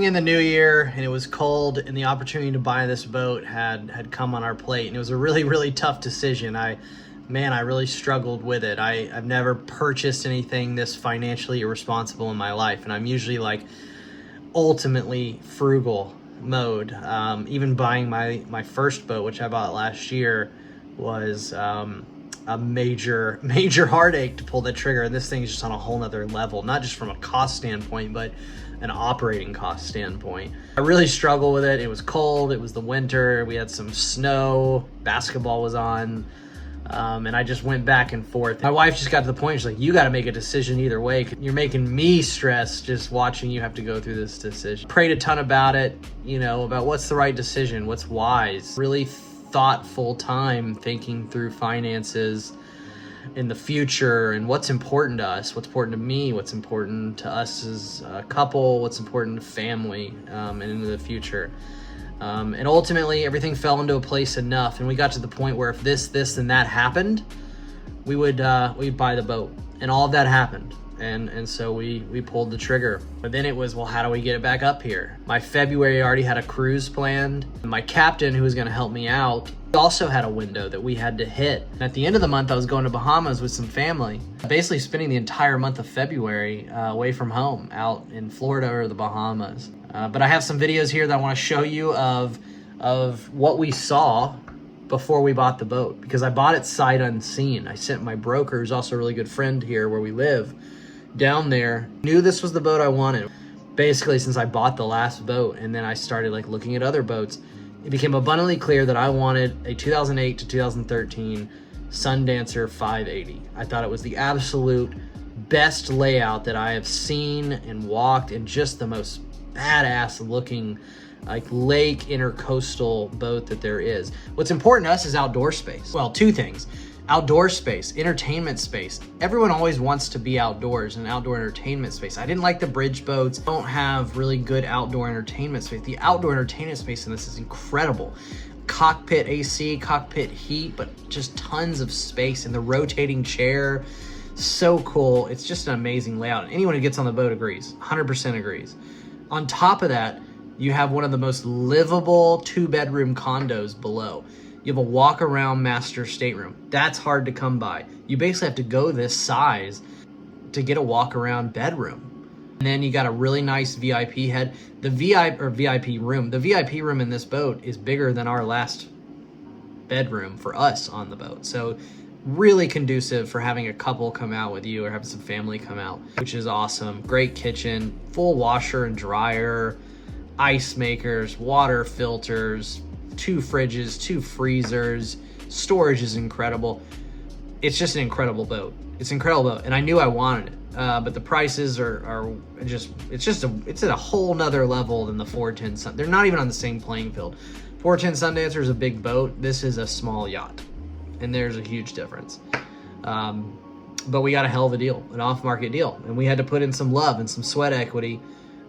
in the new year, and it was cold, and the opportunity to buy this boat had come on our plate, and it was a really tough decision. I really struggled with it. I've never purchased anything this financially irresponsible in my life, and I'm usually like ultimately frugal mode. Even buying my first boat, which I bought last year, was a major heartache to pull the trigger. And this thing is just on a whole nother level, not just from a cost standpoint, but an operating cost standpoint. I really struggled with it. It was cold, it was the winter, we had some snow, basketball was on, and I just went back and forth. My wife just got to the point, she's like, you got to make a decision either way. You're making me stress just watching you have to go through this decision. Prayed a ton about it, about what's the right decision, what's wise. Really thoughtful time thinking through finances in the future and what's important to us, what's important to me, what's important to us as a couple, what's important to family, and into the future. And ultimately everything fell into a place enough, and we got to the point where if this and that happened, we'd buy the boat, and all of that happened. And so we pulled the trigger. But then it was, well, how do we get it back up here? My February already had a cruise planned. My captain, who was going to help me out, also had a window that we had to hit. And at the end of the month, I was going to Bahamas with some family, basically spending the entire month of February away from home, out in Florida or the Bahamas. But I have some videos here that I want to show you of what we saw before we bought the boat, because I bought it sight unseen. I sent my broker, who's also a really good friend here where we live, down there. Knew this was the boat I wanted basically since I bought the last boat, and then I started looking at other boats. It became abundantly clear that I wanted a 2008 to 2013 Sundancer 580. I thought it was the absolute best layout that I have seen and walked, and just the most badass looking lake intercoastal boat that there is. What's important to us is outdoor space. Well, two things. Outdoor space, entertainment space. Everyone always wants to be outdoors and outdoor entertainment space. I didn't like the bridge boats. Don't have really good outdoor entertainment space. The outdoor entertainment space in this is incredible. Cockpit AC, cockpit heat, but just tons of space, and the rotating chair, so cool. It's just an amazing layout. Anyone who gets on the boat agrees, 100% agrees. On top of that, you have one of the most livable 2-bedroom condos below. You have a walk-around master stateroom. That's hard to come by. You basically have to go this size to get a walk-around bedroom. And then you got a really nice VIP head. The VIP room in this boat is bigger than our last bedroom for us on the boat. So really conducive for having a couple come out with you or having some family come out, which is awesome. Great kitchen, full washer and dryer, ice makers, water filters, 2 fridges, 2 freezers. Storage is incredible. It's just an incredible boat. It's an incredible boat, and I knew I wanted it. But the prices are just, it's at a whole nother level than the 410 Sun. They're not even on the same playing field. 410 Sundancer is a big boat. This is a small yacht, and there's a huge difference. But we got a hell of a deal, an off-market deal, and we had to put in some love and some sweat equity,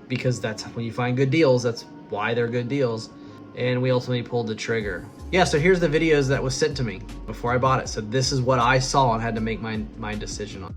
because that's when you find good deals. That's why they're good deals. And we ultimately pulled the trigger. Yeah, so here's the videos that was sent to me before I bought it. So this is what I saw and had to make my decision on.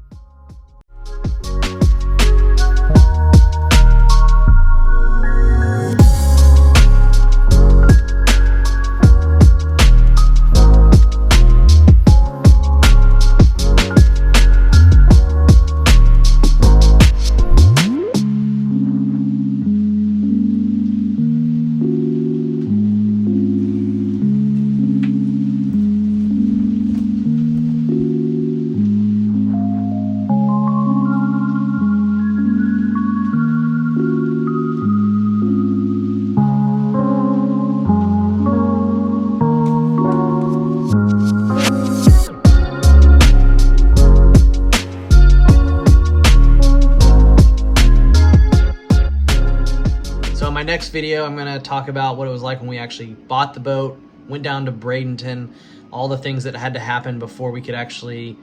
Next video, I'm going to talk about what it was like when we actually bought the boat, went down to Bradenton, all the things that had to happen before we could actually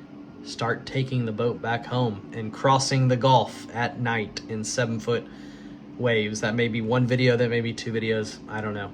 start taking the boat back home and crossing the Gulf at night in 7-foot waves. That may be one video, that may be 2 videos, I don't know.